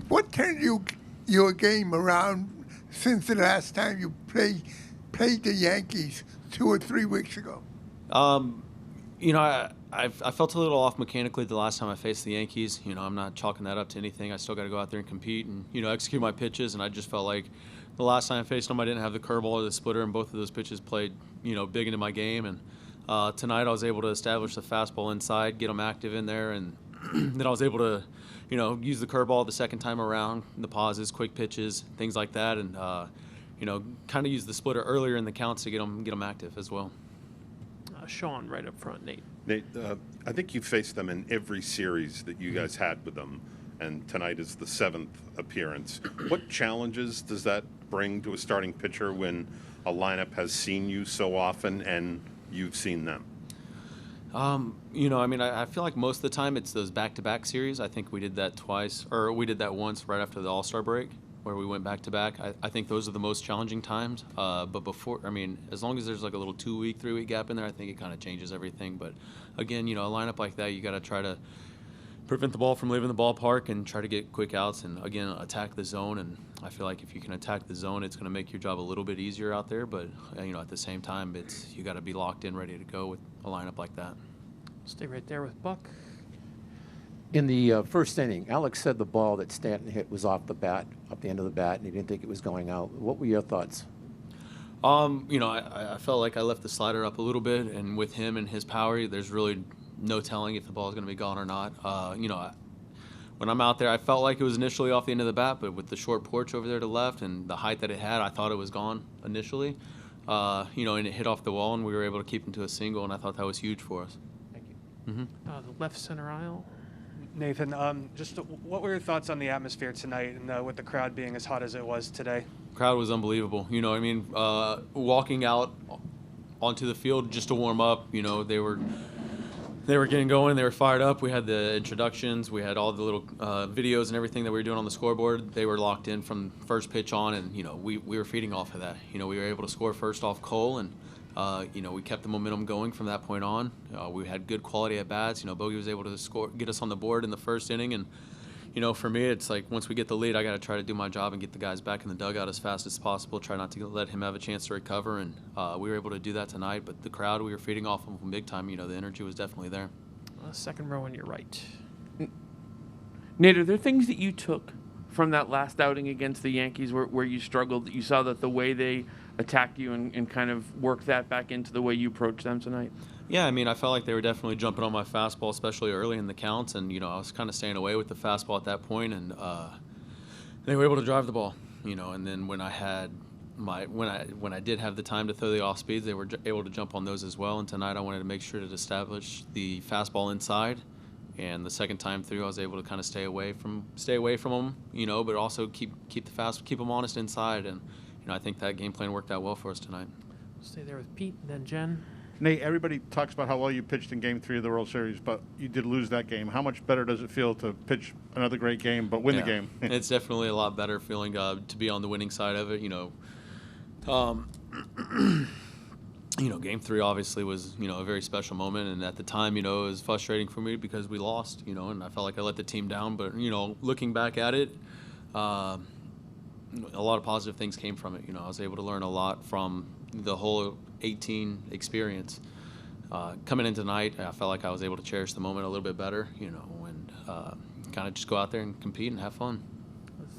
What turned your game around since the last time you played the Yankees 2 or 3 weeks ago? I felt a little off mechanically the last time I faced the Yankees. I'm not chalking that up to anything. I still got to go out there and compete and, execute my pitches. And I just felt like the last time I faced them, I didn't have the curveball or the splitter, and both of those pitches played, big into my game. And tonight I was able to establish the fastball inside, get them active in there, and then I was able to, use the curveball the second time around, the pauses, quick pitches, things like that, and, kind of use the splitter earlier in the counts to get them active as well. Sean, right up front, Nate. Nate, I think you faced them in every series that you guys had with them, and tonight is the 7th appearance. What challenges does that bring to a starting pitcher when a lineup has seen you so often and you've seen them? I feel like most of the time it's those back-to-back series. I think we did that twice, or we did that once right after the All-Star break, where we went back-to-back. I think those are the most challenging times. But before, as long as there's like a little 2-week, 3-week gap in there, I think it kind of changes everything. But again, a lineup like that, you got to try to prevent the ball from leaving the ballpark and try to get quick outs and, again, attack the zone. And I feel like if you can attack the zone, it's going to make your job a little bit easier out there. But, at the same time, you got to be locked in, ready to go with a lineup like that. Stay right there with Buck. In the first inning, Alex said the ball that Stanton hit was off the end of the bat, and he didn't think it was going out. What were your thoughts? I felt like I left the slider up a little bit, and with him and his power, there's really no telling if the ball is going to be gone or not. When I'm out there, I felt like it was initially off the end of the bat, but with the short porch over there to the left and the height that it had, I thought it was gone initially. And it hit off the wall, and we were able to keep him to a single, and I thought that was huge for us. Thank you. Mm-hmm. The left center aisle. Nathan, just what were your thoughts on the atmosphere tonight and with the crowd being as hot as it was today? Crowd was unbelievable. Walking out onto the field just to warm up, they were getting going. They were fired up. We had the introductions. We had all the little videos and everything that we were doing on the scoreboard. They were locked in from first pitch on, and, we were feeding off of that. We were able to score first off Cole, and we kept the momentum going from that point on. We had good quality at bats. Bogey was able to get us on the board in the first inning. And, for me, it's like once we get the lead, I got to try to do my job and get the guys back in the dugout as fast as possible, try not to let him have a chance to recover. And we were able to do that tonight. But the crowd, we were feeding off them big time. The energy was definitely there. Second row on your right. Nate, are there things that you took from that last outing against the Yankees where you struggled, that you saw that the way they attacked you and kind of worked that back into the way you approached them tonight? Yeah, I felt like they were definitely jumping on my fastball, especially early in the counts, and I was kind of staying away with the fastball at that point, and they were able to drive the ball, and then when I did have the time to throw the off speeds, they were able to jump on those as well. And tonight I wanted to make sure to establish the fastball inside, and the second time through I was able to kind of stay away from them, but also keep them honest inside, and I think that game plan worked out well for us tonight. Stay there with Pete, then Jen. Nate, everybody talks about how well you pitched in Game 3 of the World Series, but you did lose that game. How much better does it feel to pitch another great game but win the game? It's definitely a lot better feeling to be on the winning side of it. Game 3 obviously was, a very special moment, and at the time, it was frustrating for me because we lost, and I felt like I let the team down. But, looking back at it, a lot of positive things came from it. I was able to learn a lot from the whole 18 experience. Coming in tonight, I felt like I was able to cherish the moment a little bit better, and kind of just go out there and compete and have fun.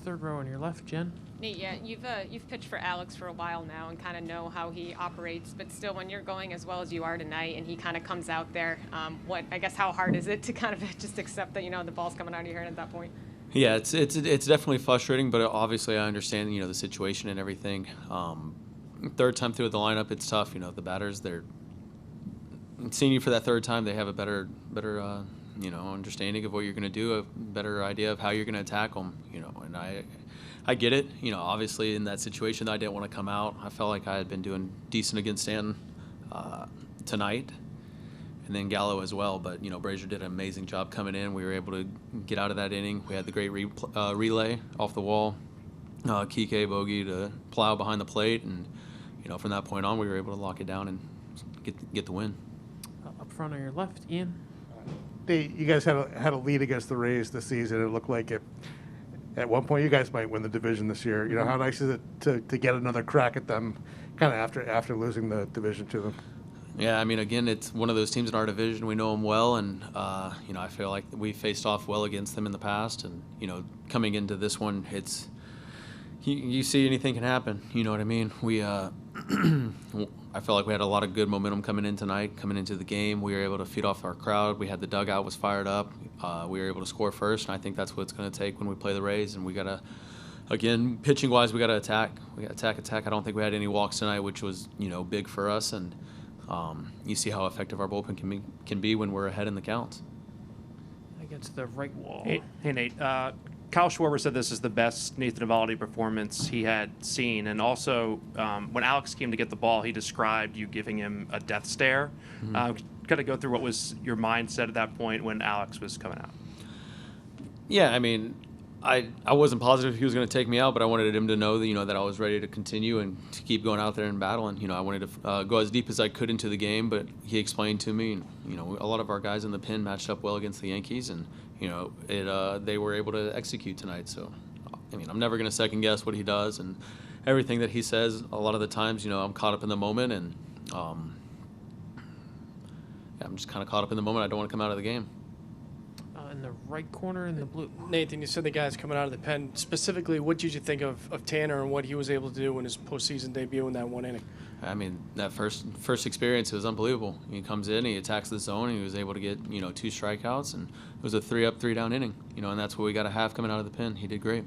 Third row on your left, Jen. Nate, yeah, you've pitched for Alex for a while now and kind of know how he operates, but still, when you're going as well as you are tonight, and he kind of comes out there, how hard is it to kind of just accept that the ball's coming out of your hand at that point? Yeah, it's definitely frustrating, but obviously I understand the situation and everything. Third time through the lineup, it's tough. The batters, they're seeing you for that third time. They have a better understanding of what you're going to do, a better idea of how you're going to attack them. And I get it. Obviously in that situation, I didn't want to come out. I felt like I had been doing decent against Stanton tonight, and then Gallo as well. But Brazier did an amazing job coming in. We were able to get out of that inning. We had the great relay off the wall. Kike, Bogey to plow behind the plate, and from that point on, we were able to lock it down and get the win. Up front on your left, Ian. You guys had a lead against the Rays this season. It looked like it at one point you guys might win the division this year. You know, how nice is it to get another crack at them, kind of after losing the division to them? Yeah, I mean, again, it's one of those teams in our division. We know them well, and you know, I feel like we faced off well against them in the past. And you know, coming into this one, it's you see anything can happen. You know what I mean? We I felt like we had a lot of good momentum coming in tonight, coming into the game. We were able to feed off our crowd. We had the dugout was fired up. We were able to score first, and I think that's what it's going to take when we play the Rays. And we got to, again, pitching-wise, we got to attack. We got to attack. I don't think we had any walks tonight, which was, you know, big for us. And you see how effective our bullpen can be when we're ahead in the counts. Against the right wall. Hey Nate. Kyle Schwarber said this is the best Nathan Eovaldi performance he had seen. And also, when Alex came to get the ball, he described you giving him a death stare. Kind of go through what was your mindset at that point when Alex was coming out. Yeah, I mean, I wasn't positive he was going to take me out, but I wanted him to know that, you know, that I was ready to continue and to keep going out there and battling. You know, I wanted to go as deep as I could into the game, but he explained to me, you know, a lot of our guys in the pen matched up well against the Yankees, and you know, they were able to execute tonight. So, I mean, I'm never going to second guess what he does and everything that he says. A lot of the times, you know, I'm caught up in the moment, and I'm just kind of caught up in the moment. I don't want to come out of the game. In the right corner in the blue. Nathan, you said the guys coming out of the pen. Specifically, what did you think of Tanner and what he was able to do in his postseason debut in that one inning? I mean, that first experience, it was unbelievable. He comes in, he attacks the zone, and he was able to get, you know, 2 strikeouts, and it was a 3-up, 3-down inning. You know, and that's what we got to have coming out of the pen. He did great.